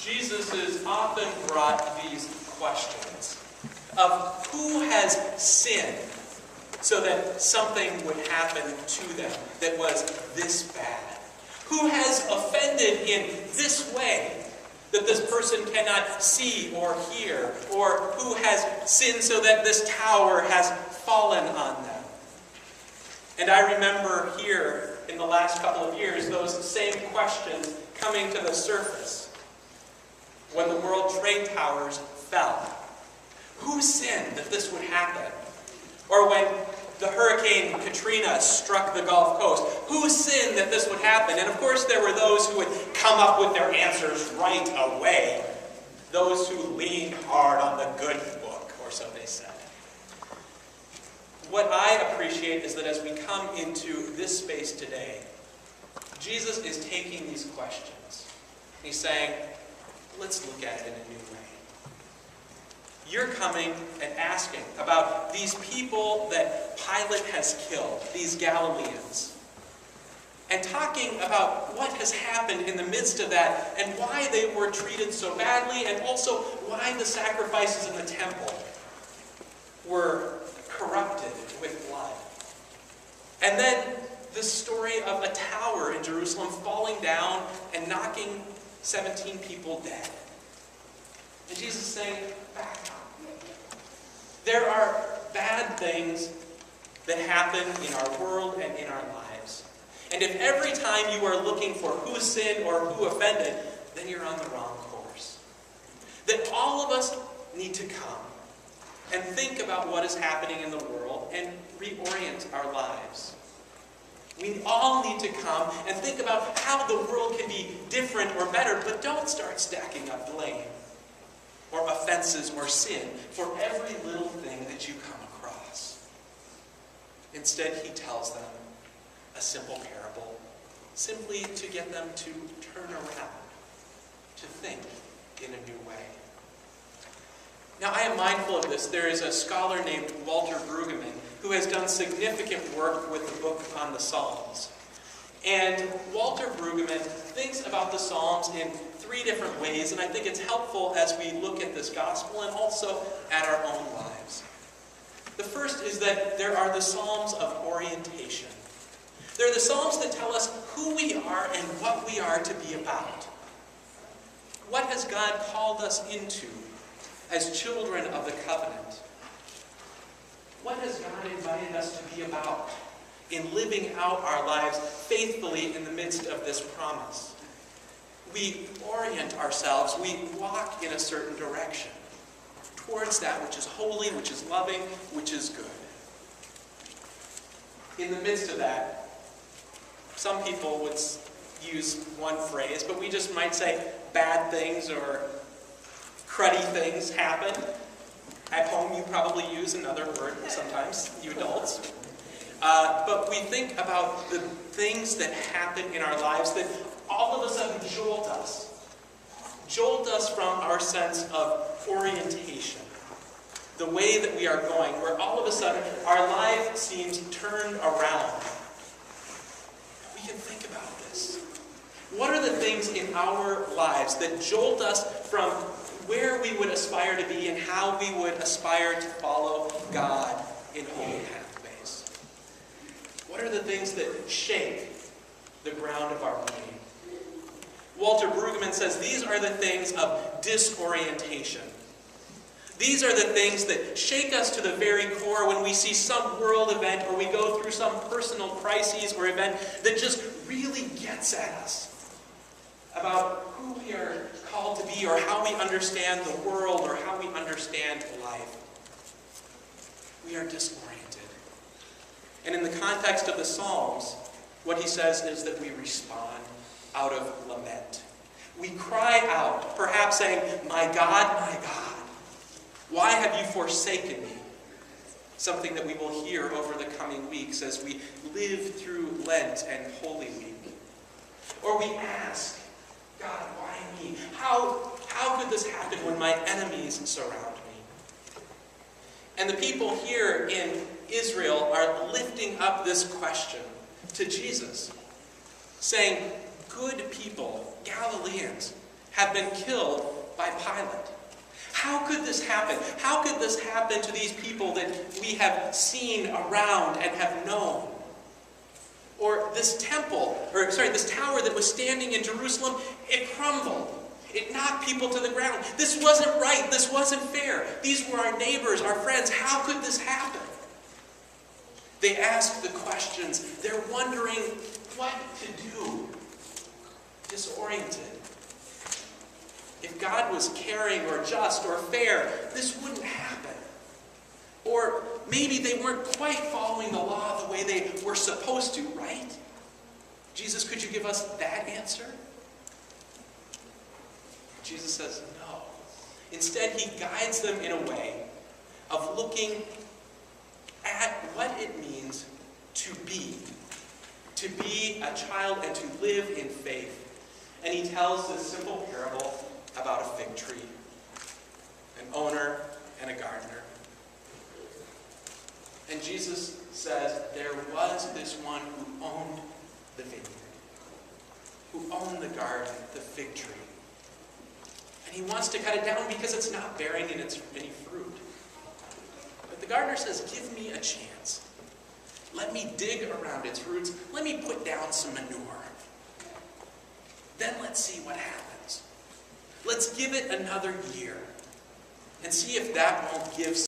Jesus is often brought these questions of who has sinned so that something would happen to them that was this bad. Who has offended in this way that this person cannot see or hear? Or who has sinned so that this tower has fallen on them? And I remember here in the last couple of years those same questions coming to the surface when the World Trade Towers fell. Who sinned that this would happen? Or when the Hurricane Katrina struck the Gulf Coast, who sinned that this would happen? And of course there were those who would come up with their answers right away. Those who leaned hard on the good book, or so they said. What I appreciate is that as we come into this space today, Jesus is taking these questions. He's saying, let's look at it in a new way. You're coming and asking about these people that Pilate has killed, these Galileans, and talking about what has happened in the midst of that and why they were treated so badly, and also why the sacrifices in the temple were corrupted with blood. And then the story of a tower in Jerusalem falling down and knocking 17 people dead. And Jesus is saying, back up. There are bad things that happen in our world and in our lives. And if every time you are looking for who sinned or who offended, then you're on the wrong course. That all of us need to come and think about what is happening in the world and reorient our lives. We all need to come and think about how the world can be different or better, but don't start stacking up blame or offenses or sin for every little thing that you come across. Instead, he tells them a simple parable, simply to get them to turn around, to think in a new way. Now, I am mindful of this. There is a scholar named Walter Brueggemann who has done significant work with the book on the Psalms. And Walter Brueggemann thinks about the Psalms in 3 different ways, and I think it's helpful as we look at this gospel and also at our own lives. The first is that there are the Psalms of orientation. They're the Psalms that tell us who we are and what we are to be about. What has God called us into as children of the covenant? What has God invited us to be about in living out our lives faithfully in the midst of this promise? We orient ourselves, we walk in a certain direction towards that which is holy, which is loving, which is good. In the midst of that, some people would use one phrase, but we just might say bad things or cruddy things happen. At home, you probably use another word sometimes, you adults. But we think about the things that happen in our lives that all of a sudden jolt us from our sense of orientation, the way that we are going, where all of a sudden our life seems turned around. We can think about this. What are the things in our lives that jolt us from where we would aspire to be and how we would aspire to follow God in holy pathways? What are the things that shake the ground of our being? Walter Brueggemann says these are the things of disorientation. These are the things that shake us to the very core when we see some world event or we go through some personal crises or event that just really gets at us about who we are called to be or how we understand the world or how we understand life. We are disoriented. And in the context of the Psalms, what he says is that we respond out of lament. We cry out, perhaps saying, my God, why have you forsaken me? Something that we will hear over the coming weeks as we live through Lent and Holy Week. Or we ask, God, why me? How could this happen when my enemies surround me? And the people here in Israel are lifting up this question to Jesus, saying, good people, Galileans, have been killed by Pilate. How could this happen? How could this happen to these people that we have seen around and have known? Or this this tower that was standing in Jerusalem, it crumbled. It knocked people to the ground. This wasn't right. This wasn't fair. These were our neighbors, our friends. How could this happen? They ask the questions. They're wondering what to do. Disoriented. If God was caring or just or fair, this wouldn't happen. Or maybe they weren't quite following the law the way they were supposed to, right? Jesus, could you give us that answer? Jesus says no. Instead, he guides them in a way of looking at what it means to be a child and to live in faith. And he tells this simple parable about a fig tree, an owner and a gardener. And Jesus says there was this one who owned the vineyard, who owned the garden, the fig tree. And he wants to cut it down because it's not bearing any fruit. But the gardener says, give me a chance. Let me dig around its roots. Let me put down some manure. Then let's see what happens. Let's give it another year and see if that won't give